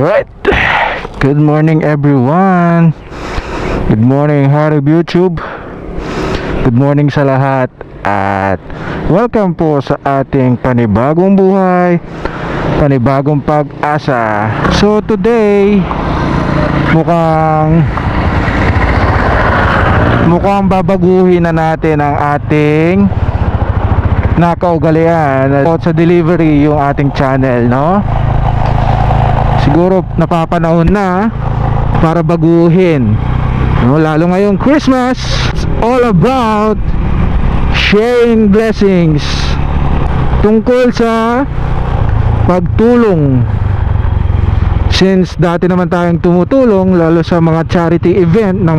Right. Good morning everyone. Good morning Harib YouTube. Good morning sa lahat. At welcome po sa ating panibagong buhay, panibagong pag-asa. So today mukhang babaguhin na natin ang ating nakaugalian sa delivery yung ating channel, no? Siguro napapanahon na para baguhin, no? Lalo ngayong Christmas. It's all about sharing blessings, tungkol sa pagtulong. Since dati naman tayong tumutulong lalo sa mga charity event ng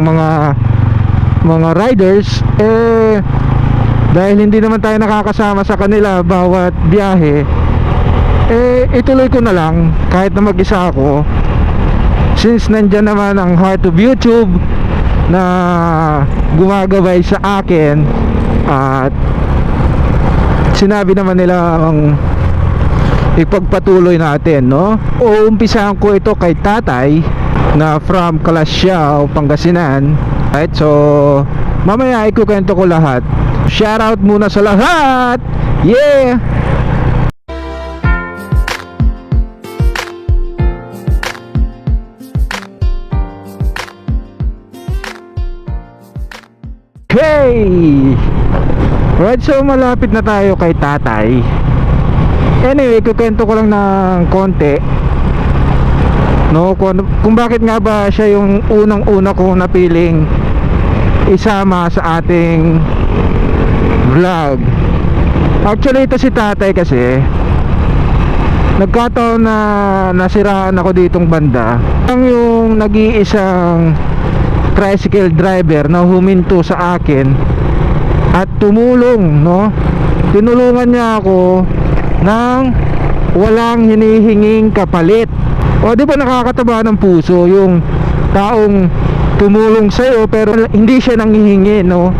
mga riders, dahil hindi naman tayo nakakasama sa kanila bawat biyahe, ituloy ko na lang kahit na mag-isa ako, since nandyan naman ang Heart of YouTube na gumagabay sa akin. At sinabi naman nila ang ipagpatuloy natin, no? Umpisahan ko ito kay tatay na from Calasiao, Pangasinan. Right, so mamaya ikukwento ko lahat. Shout out muna sa lahat. Yeah. Okay. Right, so malapit na tayo kay tatay. Anyway, kukwento ko lang ng konti, no, kung bakit nga ba siya yung unang-una kong napiling isama sa ating vlog. Actually, ito si tatay kasi nagkataon na nasiraan ako ditong banda. Ang yung nag-iisang tricycle driver na huminto sa akin at tumulong, no? Tinulungan niya ako ng walang hinihinging kapalit. O di ba nakakataba ng puso yung taong tumulong sa'yo pero hindi siya nanghihingi, no,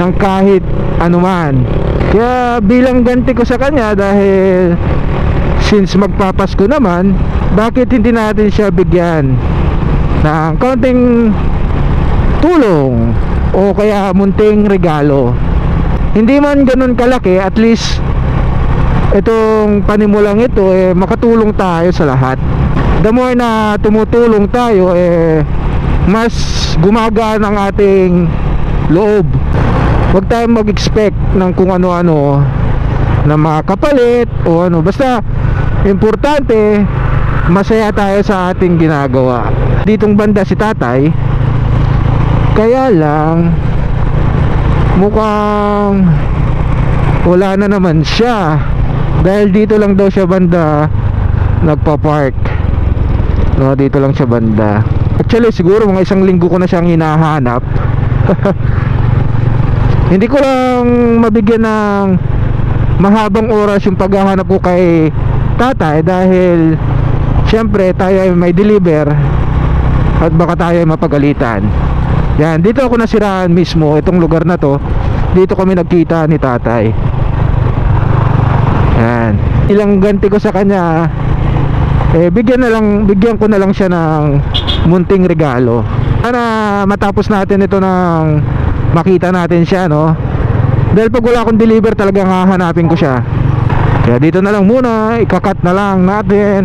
ng kahit anuman. Kaya bilang ganti ko sa kanya, dahil since magpapasko naman, bakit hindi natin siya bigyan ng kaunting tulong o kaya munting regalo. Hindi man ganun kalaki, at least itong panimulang ito makatulong tayo sa lahat. The more na tumutulong tayo, mas gumagaan ang ating loob. Huwag tayong mag-expect ng kung ano-ano na mga kapalit o ano. Basta importante, masaya tayo sa ating ginagawa. Ditong banda si tatay, kaya lang mukhang wala na naman siya, dahil dito lang daw siya banda nagpa-park, no, dito lang siya banda. Actually siguro mga isang linggo ko na siyang hinahanap. Hindi ko lang mabigyan ng mahabang oras yung paghahanap ko kay tatay, dahil syempre tayo ay may deliver at baka tayo ay mapagalitan. Yan, dito ako nasiraan mismo, itong lugar na to. Dito kami nagkita ni tatay. Yan, ilang ganti ko sa kanya, bigyan ko na lang siya ng munting regalo. Sana matapos natin ito ng makita natin siya, no? Dahil pag wala akong deliver, talagang hahanapin ko siya. Kaya dito na lang muna, ikakat na lang natin.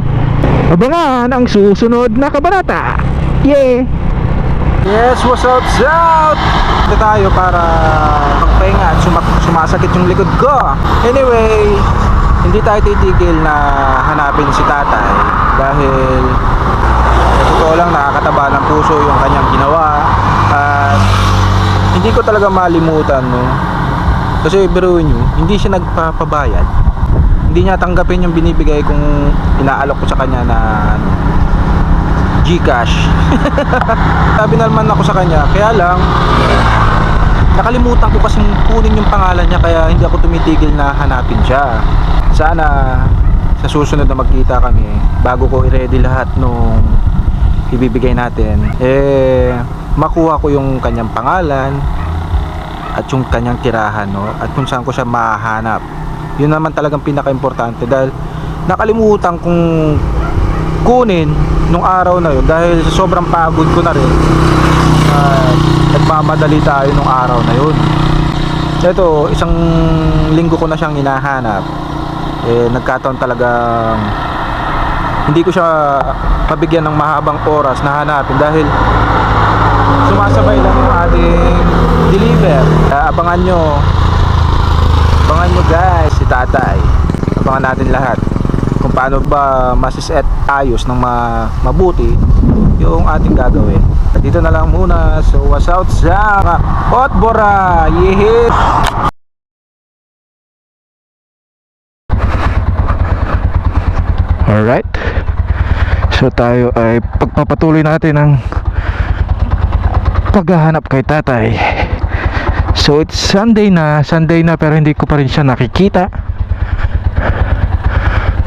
Abangan ang susunod na kabanata. Yeah. Yes, what's up, South? Ito tayo para magpahinga at sumasakit yung likod ko. Anyway, hindi tayo titigil na hanapin si tatay, dahil totoo lang nakakataba ng puso yung kanyang ginawa. At hindi ko talaga malimutan, no? Kasi biruin nyo, hindi siya nagpapabayad. Hindi niya tanggapin yung binibigay kong inaalok ko sa kanya na Gcash. Sabi naman ako sa kanya, kaya lang nakalimutan ko kasi kunin yung pangalan niya, kaya hindi ako tumitigil na hanapin siya. Sana sa susunod na magkita kami, bago ko i-ready lahat nung ibibigay natin, makuha ko yung kanyang pangalan at yung kanyang tirahan, no? At kung saan ko siya mahanap. Yun naman talagang pinaka-importante, dahil nakalimutan kong kunin nung araw na yun dahil sa sobrang pagod ko na rin. Nagmamadali tayo nung araw na yun. Ito, isang linggo ko na siyang hinahanap. Nagkataon talagang hindi ko siya mabigyan ng mahabang oras na hanapin dahil sumasabay lang yung ating deliver. Abangan nyo guys si tatay. Abangan natin lahat kung paano ba masiset ayos ng mabuti yung ating gagawin. Dito na lang muna. So what's out sa Otbora. Yehit. Alright, so tayo ay pagpapatuloy natin ang paghahanap kay tatay. So it's Sunday na pero hindi ko pa rin siya nakikita.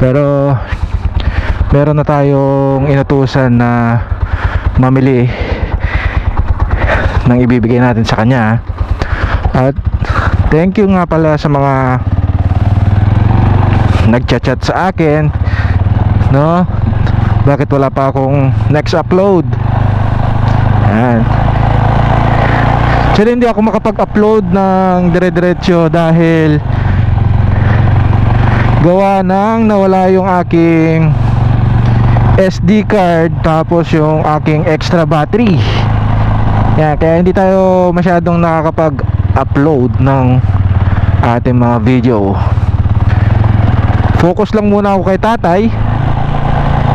Pero meron na tayong inutusan na mamili ng ibibigay natin sa kanya. At thank you nga pala sa mga nagchat-chat sa akin, no? Bakit wala pa akong next upload? Yan. Actually hindi ako makapag-upload ng dire-diretso dahil gawa nang nawala yung aking SD card, tapos yung aking extra battery. Yan, kaya hindi tayo masyadong nakakapag-upload ng ating mga video. Focus lang muna ako kay tatay,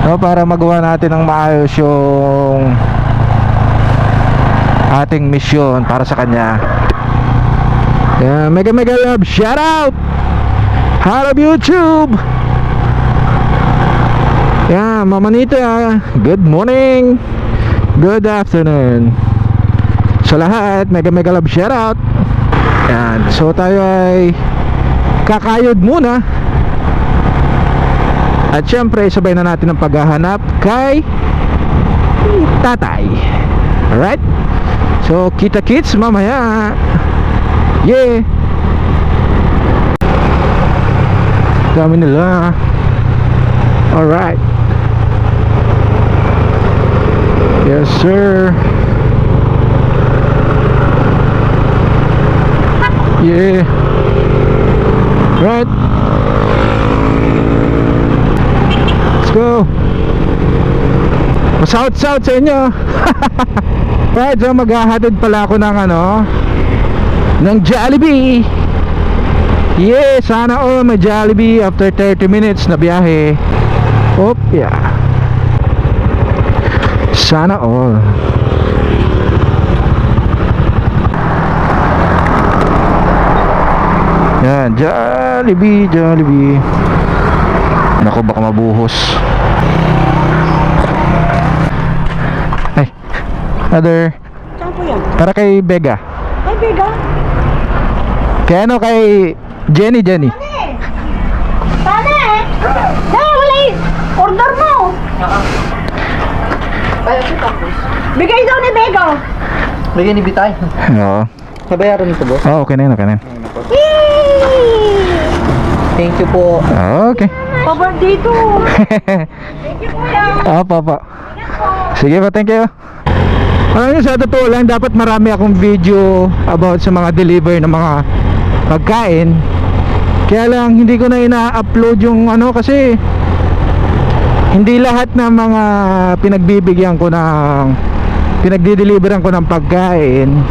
no, para magawa natin ng maayos yung ating mission para sa kanya. Yeah, mega love, shout out, hello YouTube. Yeah, Mama Nita, good morning, good afternoon. Sa lahat, mega love, shout out. Yan, so tayo ay kakayod muna. At syempre, sabay na natin ang paghahanap kay tatay. Alright? So, kita-kits mamaya. Yeah! Dami nila. Alright. Yes, sir. Yeah. Right. Let's go. Shout sa inyo. Right, so maghahatid pala ako ng ng Jollibee. Yeah, sana all may Jollibee after 30 minutes na biyahe. Op, yeah. Sana all. Yan, Jollibee. Naku, baka mabuhos. Ay, other. Saan po yan? Para kay Bega. Ay, Bega? Kay Jenny. Paano eh? Wala yung order mo. Bigay daw ni Bega. Bigyan ni Bitay. Oo. Kabayaran nito, boss. Oh, okay na yun. Thank you po. Okay. Pabar dito. Thank you po yan. Opo. Sige po, thank you. Alam nyo, sa totoo lang, dapat marami akong video about sa mga deliver ng mga pagkain. Kaya lang, hindi ko na ina-upload yung kasi hindi lahat ng mga pinagbibigyan ko ng pinagdi-deliveran ko ng pagkain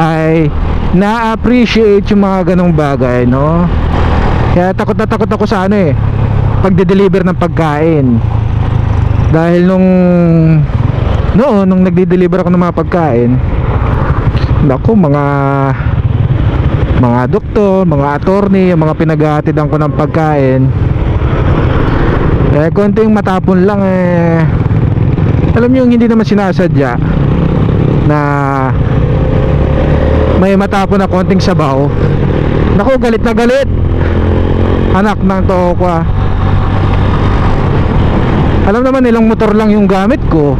ay na-appreciate yung mga ganong bagay, no? Kaya takot ako sa pagde-deliver ng pagkain. Dahil nung nagde-deliver ako ng mga pagkain, naku, mga doktor, mga attorney, yung mga pinag-aatidan ko ng pagkain, konting matapon lang alam nyo, hindi naman sinasadya na may matapon na konting sabaw. Naku, galit na galit anak ng tokwa. Alam naman nilang motor lang yung gamit ko,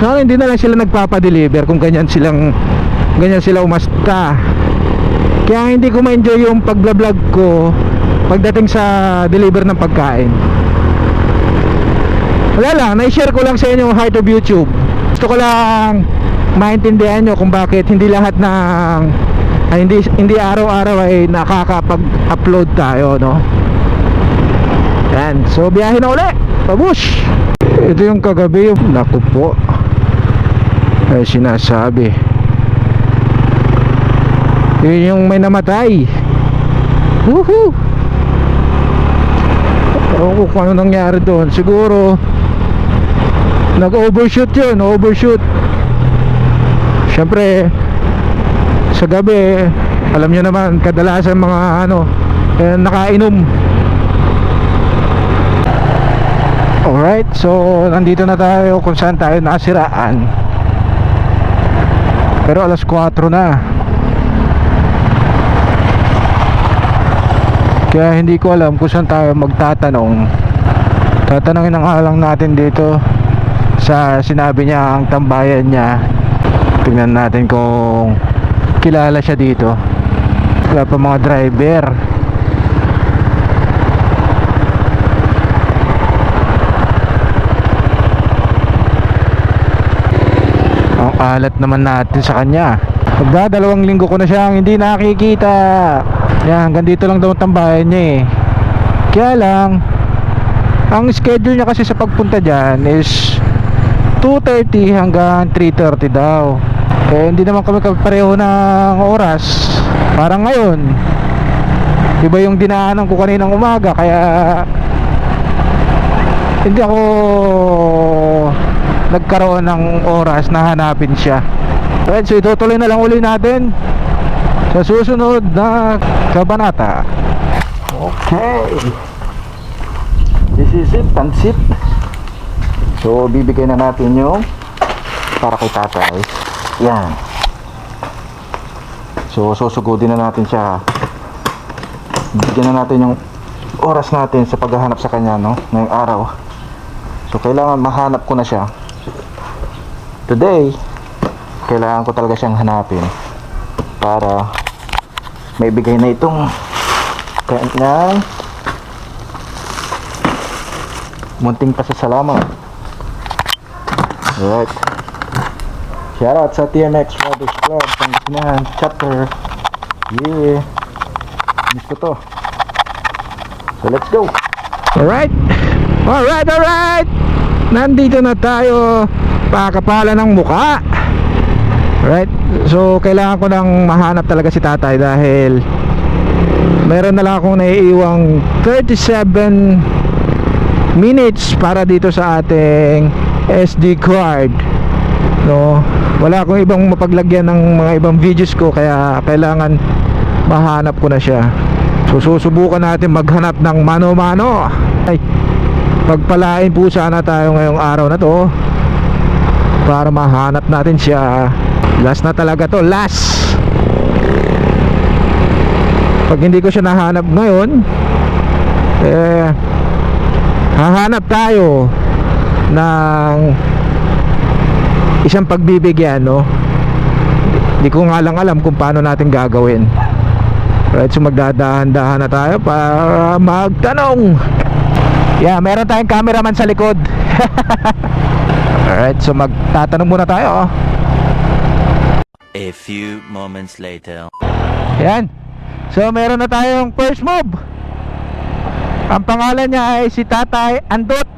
so hindi na lang sila nagpapadeliver kung ganyan sila umasta. Kaya hindi ko ma-enjoy yung pagbablog ko pagdating sa deliver ng pagkain. Wala lang, na-share ko lang sa inyo yung heart of YouTube. Gusto ko lang maintindihan nyo kung bakit hindi lahat ng hindi araw-araw ay nakakapag-upload tayo, no? Yan, so biyahe na uli. Pabush! Ito yung kagabi, naku po, ay sinasabi, yun yung may namatay. Woohoo! Ewan ko kung ano nangyari doon. Siguro nag-overshoot yun, overshoot. Siyempre sa gabi, alam nyo naman, kadalasan mga nakainom. Alright, so nandito na tayo kung saan tayo nasiraan. Pero alas 4 na. Kaya hindi ko alam kung saan tayo magtatanong. Tatanungin na nga lang natin dito sa sinabi niya ang tambayan niya. Tingnan natin kung kilala siya dito. Wala pa mga driver. Ang alat naman natin sa kanya. Magdadalawang linggo ko na siyang hindi nakikita. Yan, hanggang dito lang daw ang tambayan niya eh. Kaya lang, ang schedule niya kasi sa pagpunta dyan is 2:30 hanggang 3:30 daw. Eh hindi naman kami pareho ng oras. Parang ngayon, iba yung dinaanan ko kaninang umaga. Kaya hindi ako nagkaroon ng oras na hanapin siya. Right, so itutuloy na lang uli natin sa susunod na kabanata. Okay, this is it, pansit. So bibigay na natin yung para kay tatay. Yan. So susugodin na natin siya. Bigyan na natin yung oras natin sa paghahanap sa kanya, no, ngayong araw. So kailangan mahanap ko na siya. Today kailangan ko talaga siyang hanapin para may bigay na itong kanyang munting pasasalamat. Alright, shoutout sa TMX Brothers Club Pangasinan chapter. Yeah, miss ko to. So let's go. Alright, nandito na tayo. Pakapala ng muka. Right, so kailangan ko nang mahanap talaga si tatay dahil meron na lang akong naiiwang 37 minutes para dito sa ating SD card, no? Wala akong ibang mapaglagyan ng mga ibang videos ko, kaya kailangan mahanap ko na siya. So susubukan natin maghanap ng mano-mano. Ay, pagpalain po sana tayo ngayong araw na to para mahanap natin siya. Last na talaga to, last. Pag hindi ko siya nahanap ngayon, hahanap tayo ng isang pagbibigyan, no? Hindi ko nga lang alam kung paano natin gagawin. Right, so magdadahan-dahan na tayo para magtanong. Yeah, meron tayong cameraman sa likod. Alright, so magtatanong muna tayo. A few moments later. Yan. So meron na tayong first move. Ang pangalan niya ay si Tatay Andot.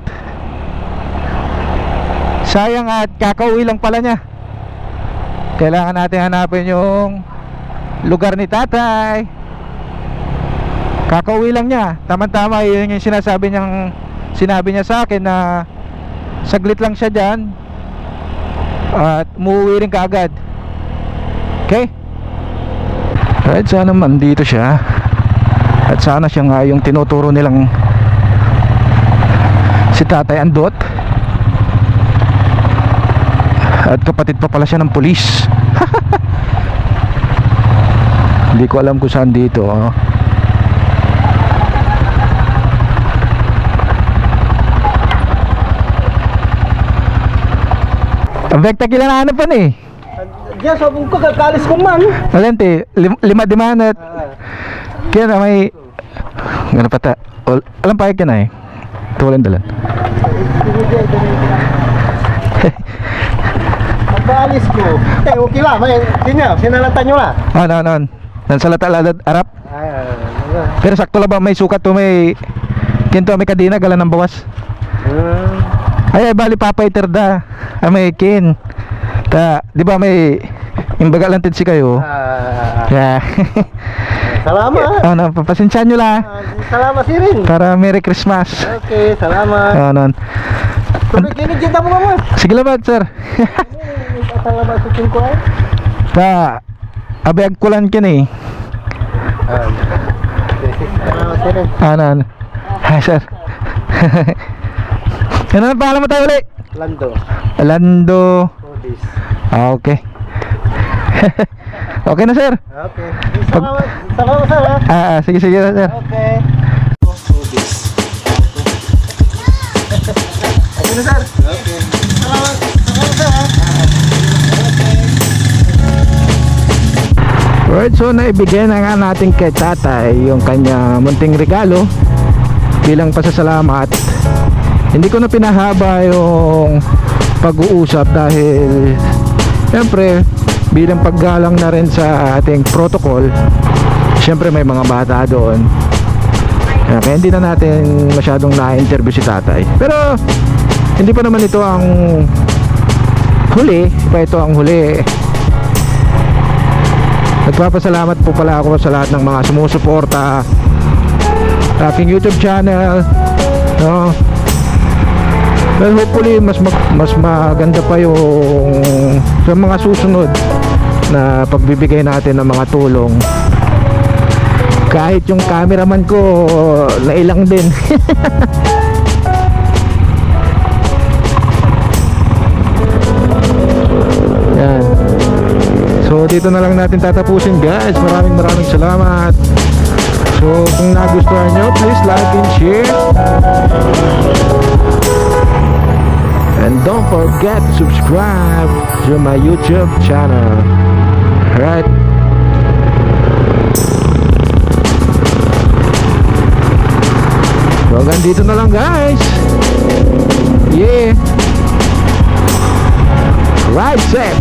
Sayang at kakauwi lang pala niya. Kailangan natin hanapin yung lugar ni Tatay. Kakauwi lang niya. Tama-tama yun yung sinabi niya sa akin na saglit lang siya dyan at umuwi rin kaagad. Okay? Right, sana man dito siya. At sana siya nga yung tinuturo nilang si Tatay Andot. At kapatid pa pala siya ng pulis. Hindi ko alam kung saan dito, oh. Ang vekta kilala pa ni. Diyan sa ko kakalis ko man. Malente, lima di manat. Kaya na may gana pata. Alam pa ka na eh. Tuwalan dalan. Pagkaalis ko, okay lah, sini, sinalatan nyo lah. Ano. Nansalata Arab. Pero sakto lang ba may sukat to, may kinto, may kadina gala ng bawas. Ay bali papaiter da. May kin. Ta, di ba may imbaga lang tid si kayo. Yeah. Salamat. Ano, papasensyahan nyo lang. Salamat si Rin. Para Merry Christmas. Okay, salamat. Ano. Tuloy kinigit mo mo. Sige lang sir. Salamat sa ko ay. Ta, abeg kulan kin eh. Salamat si Rin. Ano. Hi sir. Ano ang pangalan mo tayo ulit? Lando. Lando. Odis. Okay. Okay na sir. Okay. Salamat sir ha. Sige na sir. Okay. Odis. Okay na sir. Okay. Salamat sir ha. Alright, so naibigay na nga natin kay tatay yung kanya munting regalo bilang pasasalamat. Hindi ko na pinahaba yung pag-uusap dahil siyempre bilang paggalang na rin sa ating protocol, siyempre may mga bata doon. Kaya hindi na natin masyadong na-interview si tatay. Pero hindi pa naman ito ang huli, pa ito ang huli. Nagpapasalamat po pala ako sa lahat ng mga sumusuporta sa aking YouTube channel, no? Well, hopefully mas maganda pa yung sa mga susunod na pagbibigay natin ng mga tulong. Kahit yung cameraman ko nailang din. Yan. So dito na lang natin tatapusin guys. Maraming salamat. So kung nagustuhan nyo, please like and share. And don't forget to subscribe to my YouTube channel. Alright. So hanggang dito na lang guys. Yeah. Ride safe.